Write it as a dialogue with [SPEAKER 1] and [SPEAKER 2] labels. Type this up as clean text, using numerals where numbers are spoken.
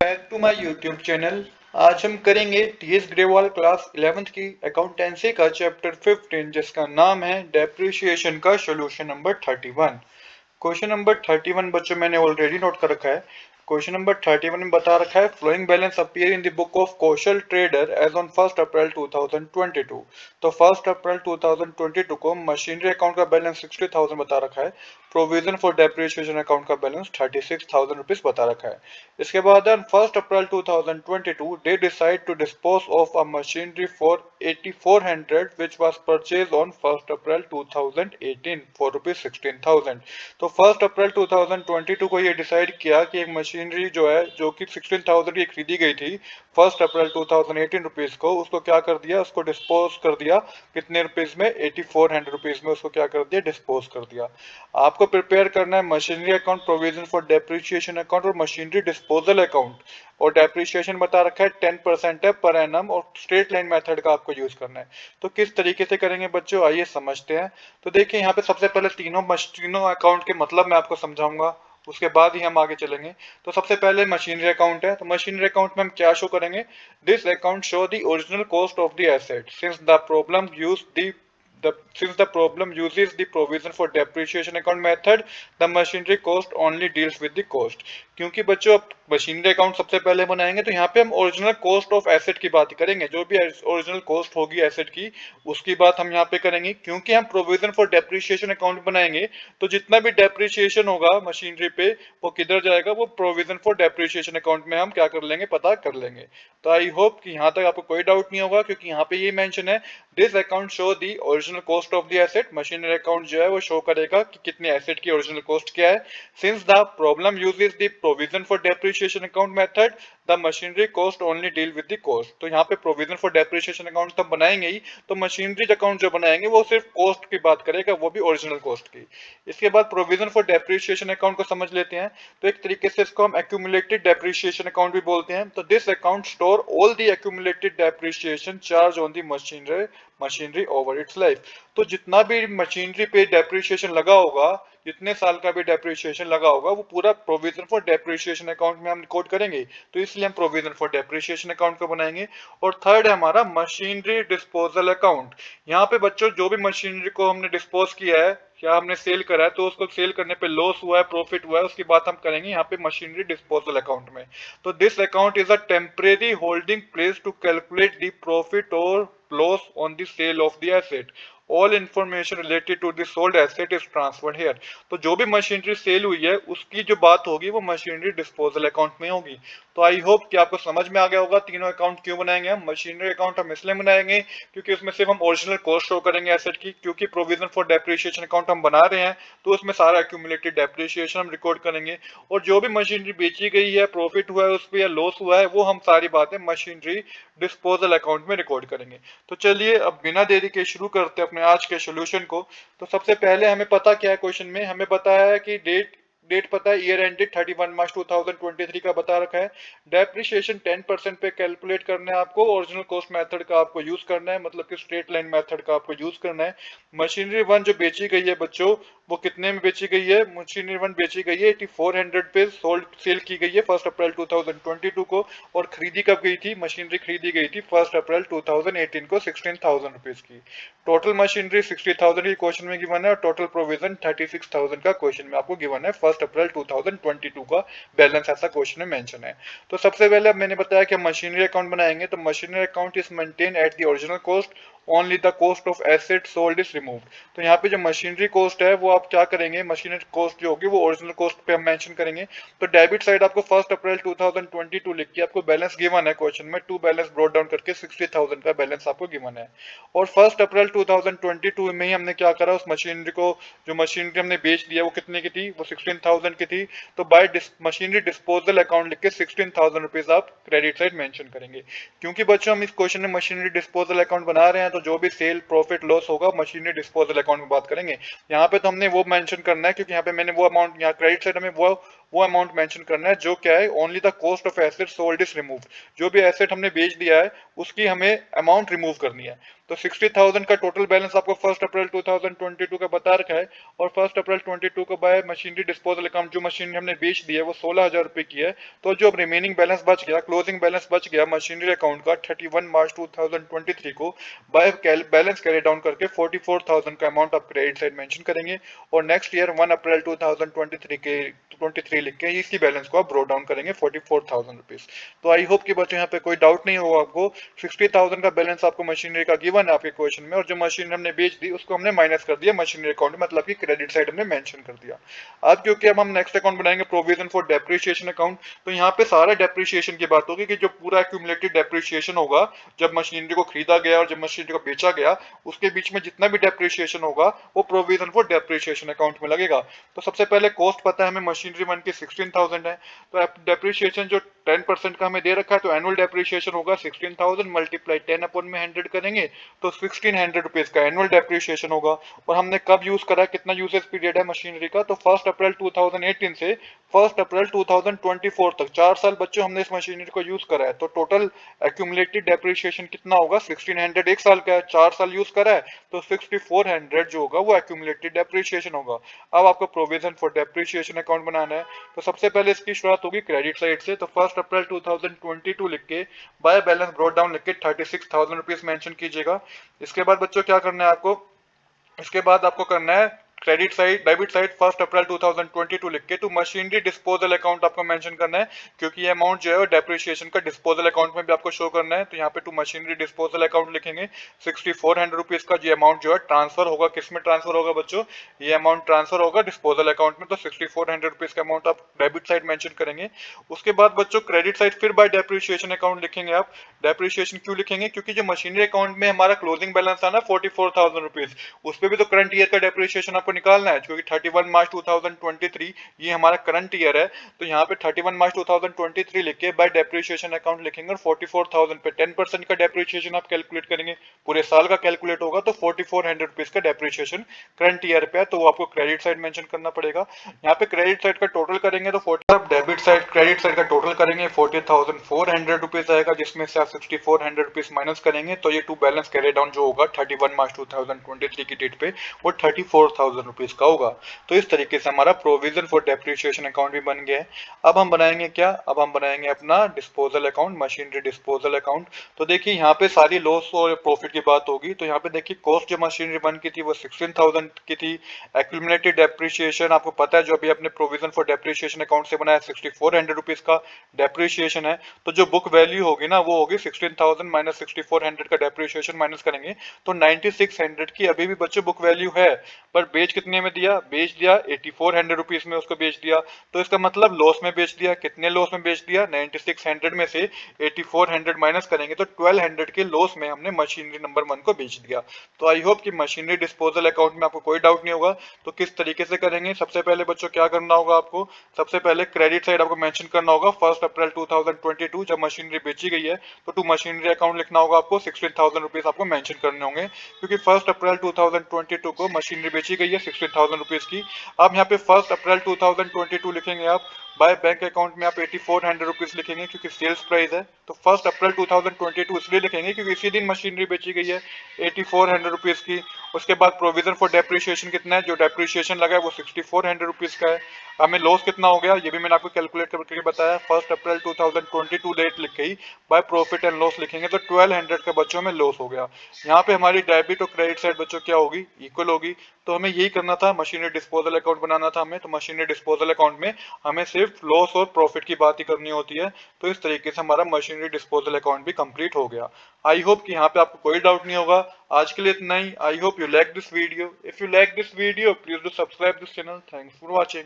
[SPEAKER 1] Back to my YouTube channel. आज हम करेंगे टीएस ग्रेवाल क्लास 11th की अकाउंटेंसी का चैप्टर 15 जिसका नाम है डेप्रिसिएशन का सॉल्यूशन नंबर 31। क्वेश्चन नंबर 31 बच्चों मैंने ऑलरेडी नोट कर रखा है। क्वेश्चन नंबर 31 में बता रखा है flowing balance appear in the book of Kaushal trader as on 1 April 2022। तो 1 अप्रैल 2022 को मशीनरी अकाउंट का बैलेंस 60,000 बता रखा है। प्रोविजन फॉर डेप्रिसिएशन अकाउंट का बैलेंस 36,000 रुपीज बता रखा है। इसके बाद 1 April 2022 they decide to dispose of a machinery for 8400 which was purchased on 1 April 2018 for rupees 16,000। तो 1 अप्रैल 2022 को ये डिसाइड किया कि एक मशीनरी जो है जो कि 16,000 की खरीदी गई थी 1 अप्रैल 2018 रुपीज को, उसको क्या कर दिया, उसको डिस्पोज कर दिया। कितने रुपीज में? 8400 रुपीज में उसको क्या कर दिया, डिस्पोज कर दिया। आपको प्रिपेयर करना है machinery account, provision for depreciation account और मशीनरी डिस्पोजल अकाउंट। और डेप्रिसिएशन बता रखा है 10% है पर एनम और स्ट्रेट लाइन मेथड का आपको यूज करना है। तो किस तरीके से करेंगे बच्चों, आइए समझते हैं। तो देखिए यहाँ पे सबसे पहले तीनों अकाउंट के मतलब मैं आपको समझाऊंगा, उसके बाद ही हम आगे चलेंगे। तो सबसे पहले मशीनरी अकाउंट है, तो मशीनरी अकाउंट में हम क्या शो करेंगे? This account show the original cost of the asset since the problem use since the problem uses the provision for depreciation account method, the machinery cost only deals with the cost। क्योंकि बच्चों अब machinery account सबसे पहले बनाएंगे तो यहाँ पे हम ओरिजिनल कॉस्ट ऑफ एसेट की बात करेंगे। जो भी ओरिजिनल कॉस्ट होगी एसेट की उसकी बात हम यहाँ पे करेंगे। क्योंकि हम प्रोविजन फॉर डेप्रिसिएशन अकाउंट बनाएंगे तो जितना भी डेप्रिसिएशन होगा मशीनरी पे वो किधर जाएगा, वो प्रोविजन फॉर डेप्रिसिएशन अकाउंट में हम क्या कर लेंगे, पता कर लेंगे। तो आई होप कि यहाँ तक आपको कोई डाउट नहीं होगा, क्योंकि यहाँ पे ये मेंशन है this account show the original cost of the asset. Machinery account जो है वो शो करेगा कि कितने एसेट की ओरिजिनल कॉस्ट क्या है। Since the problem uses the provision for depreciation account method, the machinery cost only deal with the cost. तो यहाँ पे प्रोविजन फॉर डेप्रिसिएशन अकाउंट तब बनाएंगे ही, तो मशीनरी अकाउंट जो बनाएंगे वो सिर्फ कॉस्ट की बात करेगा, वो भी ओरिजिनल कॉस्ट की। इसके बाद प्रोविजन फॉर डेप्रिसिएशन अकाउंट को समझ लेते हैं। तो एक तरीके से इसको हम एक्यूमुलेटेड डेप्रिसिएशन अकाउंट भी बोलते हैं। तो this account store all the accumulated depreciation charge on the machinery over it's life. तो जितना भी मशीनरी पे डेप्रिसिएशन लगा होगा, जितने साल का भी डेप्रिसिएशन लगा होगा, वो पूरा प्रोविजन फॉर डेप्रिसिएशन अकाउंट में हम रिकॉर्ड करेंगे। तो इसलिए हम प्रोविजन फॉर डेप्रिसिएशन अकाउंट को बनाएंगे। और थर्ड है हमारा मशीनरी डिस्पोजल अकाउंट। यहाँ पे बच्चों जो भी मशीनरी को हमने डिस्पोज किया है या हमने सेल करा है, तो उसको सेल करने पे लॉस हुआ है, प्रॉफिट हुआ है, उसकी बात हम करेंगे यहाँ पे मशीनरी डिस्पोजल अकाउंट में। तो this account is a temporary holding place to calculate the profit और loss on the sale of the asset। All information related to the sold asset is transferred here। तो जो भी machinery cell हुई है उसकी जो बात होगी वो मशीनरी डिस्पोजल अकाउंट में होगी। तो आई होप कि आपको समझ में आ गया होगा तीनों अकाउंट क्यों बनाएंगे हम। मशीनरी अकाउंट हम इसलिए बनाएंगे क्योंकि उसमें सिर्फ हम ओरिजिनल कॉस्ट शो करेंगे एसेट की, क्योंकि प्रोविजन फॉर डेप्रिसिएशन अकाउंट हम बना रहे हैं तो उसमें सारा एक्यूमुलेटेड डेप्रिसिएशन हम रिकॉर्ड करेंगे। और जो भी मशीनरी बेची गई है, प्रॉफिट हुआ है उस पर या लॉस हुआ है, वो हम सारी बातें मशीनरी डिस्पोजल अकाउंट में रिकॉर्ड करेंगे। तो चलिए अब बिना देरी के शुरू करते हैं अपने आज के सोल्यूशन को। तो सबसे पहले हमें पता क्या है, क्वेश्चन में हमें बताया है कि डेट डेट पता है ईयर एंडेड 31 मार्च 2023 का बता रखा है। डेप्रिसिएशन 10% पे कैलकुलेट करना है आपको, ओरिजिनल कॉस्ट मेथड का आपको यूज करना है, मतलब कि स्ट्रेट लाइन मेथड का आपको यूज करना है। मशीनरी वन जो बेची गई है बच्चों, वो कितने में बेची गई है? मशीनरी वन बेची गई है 8400 पे सेल की गई है 1 अप्रैल 2022 को। और खरीदी कब गई थी? मशीनरी खरीदी गई थी 1 अप्रैल 2018 को 16,000 रुपीज की। टोटल मशीनरी 60,000 की क्वेश्चन में गिवन है और टोटल प्रोविजन 36,000 का क्वेश्चन में आपको गिवन है। 1 अप्रैल 2022 का बैलेंस ऐसा क्वेश्चन में मेंशन है। तो सबसे पहले अब मैंने बताया कि मशीनरी अकाउंट बनाएंगे तो machinery account is maintain at the original cost, only the cost of asset sold is removed. तो यहाँ पे जो मशीनरी कॉस्ट है वो आप क्या करेंगे, मशीनरी कॉस्ट जो होगी वो ओरिजिनल कॉस्ट पे हम मेंशन करेंगे। तो डेबिट साइड आपको 1 अप्रैल 2022 लिख के आपको बैलेंस गिवन है क्वेश्चन में, टू बैलेंस ब्रॉट डाउन करके 60,000 का बैलेंस आपको गिवन है। और 1 अप्रैल 2022 में ही हमने क्या करा, उस मशीनरी को, जो मशीनरी हमने बेच दिया वो कितने की थी, वो 16,000 की थी। तो बाय मशीनरी डिस्पोजल अकाउंट लिख के 16,000 रुपीज आप क्रेडिट साइड मेंशन करेंगे। क्योंकि बच्चों हम इस क्वेश्चन में मशीनरी डिस्पोजल अकाउंट बना रहे हैं तो जो भी सेल प्रॉफिट लॉस होगा मशीनरी डिस्पोजल अकाउंट में बात करेंगे। यहाँ पे तो हमने वो मेंशन करना है, क्योंकि यहाँ पे मैंने वो अमाउंट, यहाँ क्रेडिट साइड हमें वो अमाउंट मेंशन करना है जो क्या है, only the cost of asset sold is removed. जो भी एसेट हमने बेच दिया है उसकी हमें अमाउंट रिमूव करनी है। तो 60,000 का टोटल बैलेंस आपको 1 अप्रैल 2022 का बता रखा है और 1 अप्रैल 22 को बाय मशीनरी डिस्पोजल अकाउंट जो मशीनरी हमने बेच दी है वो 16,000 रुपए की है। तो जो अब रिमेनिंग बैलेंस बच गया, क्लोजिंग बैलेंस बच गया मशीनरी अकाउंट का 31 मार्च 2023 को बाय बैलेंस कैरी डाउन करके 44,000 का अमाउंट आप क्रेडिट साइड मेंशन करेंगे और नेक्स्ट ईयर 1 अप्रैल 2023 के 23 लिख के इसी बैलेंस को आप ब्रो डाउन करेंगे 44,000 रुपीज। तो आई होप कि बच्चों यहाँ पे कोई डाउट नहीं होगा आपको। 60,000 का बैलेंस आपको मशीनरी का गिवन है आपके क्वेश्चन में और जो मशीनरी हमने बेच दी उसको हमने माइनस कर दिया मशीनरी अकाउंट में, मतलब कि क्रेडिट साइड हमने मेंशन कर दिया। अब क्योंकि अब हम नेक्स्ट अकाउंट बनाएंगे प्रोविजन फॉर डेप्रिसिएशन अकाउंट, तो यहाँ पे सारा डेप्रिसिएशन की बात होगी कि जो पूरा एक्यूमुलेटेड डेप्रिसिएशन होगा जब मशीनरी को खरीदा गया और जब मशीनरी को बेचा गया उसके बीच में जितना भी डेप्रिसिएशन होगा वो प्रोविजन फॉर डेप्रिसिएशन अकाउंट में लगेगा। तो सबसे पहले कॉस्ट पता है हमें मशीनरी वन की 16,000 है, तो डेप्रिसिएशन जो 10% का हमें दे रखा है तो एनुअल डेप्रिसिएशन होगा 16,000 मल्टीप्लाई 10 अपॉन में 100 करेंगे तो 1600 रुपीज का एनुअल डेप्रिसिएशन होगा। और हमने कब यूज करा, कितना यूजेस पीरियड है मशीनरी का, तो 1 अप्रैल 2018 से 1 अप्रैल 2024 तक 4 साल बच्चों हमने इस मशीनरी को यूज करा है। तो टोटल एक्यूमुलेटेड डेप्रिसिएशन कितना होगा 1600, एक साल का है, 4 साल यूज करा है तो 6400 जो होगा वो एक्यूमुलेटेड डेप्रिसिएशन होगा। अब आपको प्रोविजन फॉर डेप्रिसिएशन अकाउंट बनाना है तो सबसे पहले इसकी शुरुआत होगी क्रेडिट साइड से। तो 1 अप्रैल 2022 लिख के बाय बैलेंस ब्रॉट डाउन लिख के 36,000 रुपीज मेंशन कीजिएगा। इसके बाद बच्चों क्या करना है आपको, इसके बाद आपको करना है credit side debit side 1 April 2022 लिख के टू मशीनरी डिस्पोजल अकाउंट आपको मेंशन करना है क्योंकि ये अमाउंट जो है डेप्रिसिएशन का डिस्पोजल अकाउंट में भी आपको शो करना है। तो यहाँ पे टू मशीनरी डिस्पोजल अकाउंट लिखेंगे 6400 रुपीज का ये अमाउंट जो है ट्रांसफर होगा, किस में ट्रांसफर होगा बच्चों, ये अमाउंट ट्रांसफर होगा डिस्पोजल अकाउंट में। तो 6400 रुपीज का अमाउंट आप डेबिट साइड मेंशन करेंगे। उसके बाद बच्चों क्रेडिट साइड फिर बाय डेप्रिसिएशन अकाउंट लिखेंगे आप। डेप्रिसिएशन क्यों लिखेंगे, क्योंकि जो मशीनरी अकाउंट में हमारा क्लोजिंग बैलेंस था ना 44,000 रुपीज, उस पर भी तो करंट ईयर का डेप्रिसिएशन आपको निकालना है क्योंकि 31 मार्च 2023 ये हमारा करंट ईयर है। तो यहाँ पे 31 मार्च 2023 लिख के बाय डेप्रिसिएशन अकाउंट लिखेंगे और 44,000 पे 10% का डेप्रिसिएशन आप कैलकुलेट करेंगे, पूरे साल का कैलकुलेट होगा तो 4400 रुपीज का डेप्रिसिएशन करंट ईयर पे है तो वो आपको क्रेडिट साइड मेंशन करना पड़ेगा। यहाँ पे क्रेडिट साइड का टोटल करेंगे तो 40, डेबिट साइड क्रेडिट साइड का टोटल करेंगे 40,400 रुपीज आएगा जिसमें से आप 6400 रुपीज माइनस करेंगे तो ये टू बैलेंस कैरी डाउन जो होगा 31 मार्च 2023 की डेट पे वो 34,000 रुपीज का होगा। तो इस तरीके से हमारा प्रोविजन फॉर डेप्रिसिएशन अकाउंट भी बन गया है। अब हम बनाएंगे क्या, अब हम बनाएंगे अपना disposal account, machinery disposal account. तो देखिए यहाँ पे सारी लॉस और प्रॉफिट की बात होगी। तो यहाँ पे देखिए कॉस्ट जो मशीनरी वन की थी वो 16,000 की थी। एक्यूमुलेटेड डेप्रिसिएशन आपको पता है जो अभी अपने प्रोविजन फॉर डेप्रिसिएशन अकाउंट से बनाया 6400 रुपीज का डेप्रिसिएशन है। तो जो बुक वैल्यू होगी ना वो होगी 16,000 माइनस 6400 का डेप्रिसिएशन माइनस करेंगे तो 9600 की अभी भी बच्चों बुक वैल्यू है। पर बेच कितने में दिया, बेच दिया 8400 रुपीज में उसको बेच दिया। तो इसका मतलब लॉस में बेच दिया, कितने लॉस में बेच दिया, 9600 में से 8400 माइनस करेंगे तो 1200 के लॉस में हमने मशीनरी नंबर वन को बेच दिया। तो आई होप कि मशीनरी डिस्पोजल अकाउंट में आपको कोई डाउट नहीं होगा। तो किस तरीके से करेंगे, सबसे पहले बच्चों क्या करना होगा आपको, सबसे पहले क्रेडिट साइड आपको मेंशन करना होगा 1 अप्रैल 2022 जब मशीनरी बेची गई है तो टू मशीनरी अकाउंट लिखना होगा आपको 16,000 रुपीज आपको मेंशन करने होंगे क्योंकि 1 अप्रैल 2022 को मशीनरी बेची गई है 16,000 रुपीज की। अब यहाँ पे 1 अप्रैल 2022 लिखेंगे आप, बाय बैंक अकाउंट में आप 8400 रुपीज लिखेंगे क्योंकि सेल्स प्राइस है। तो 1 अप्रैल 2022 इसलिए लिखेंगे क्योंकि इसी दिन मशीनरी बेची गई है 8400 रुपीज की। उसके बाद प्रोविजन फॉर डेप्रिसिएशन कितना है, जो डेप्रिसिएशन लगा है वो 6400 रुपीज का है। हमें लॉस कितना हो गया ये भी मैंने आपको कैलकुलेट करके बताया। 1 अप्रैल 2022 डेट लिख के ही बाय प्रॉफिट एंड लॉस लिखेंगे तो 1200 का बच्चों में लॉस हो गया। यहाँ पे हमारी डेबिट और क्रेडिट साइड बच्चों क्या होगी, इक्वल होगी। तो हमें यही करना था, मशीनरी डिस्पोजल अकाउंट बनाना था हमें। तो मशीनरी डिस्पोजल अकाउंट में हमें सिर्फ लॉस और प्रॉफिट की बात ही करनी होती है। तो इस तरीके से हमारा मशीनरी डिस्पोजल अकाउंट भी कंप्लीट हो गया। आई होप कि यहाँ पे आपको कोई डाउट नहीं होगा। आज के लिए इतना ही। I hope you like this video. If you like this video please do subscribe this channel. Thanks for watching.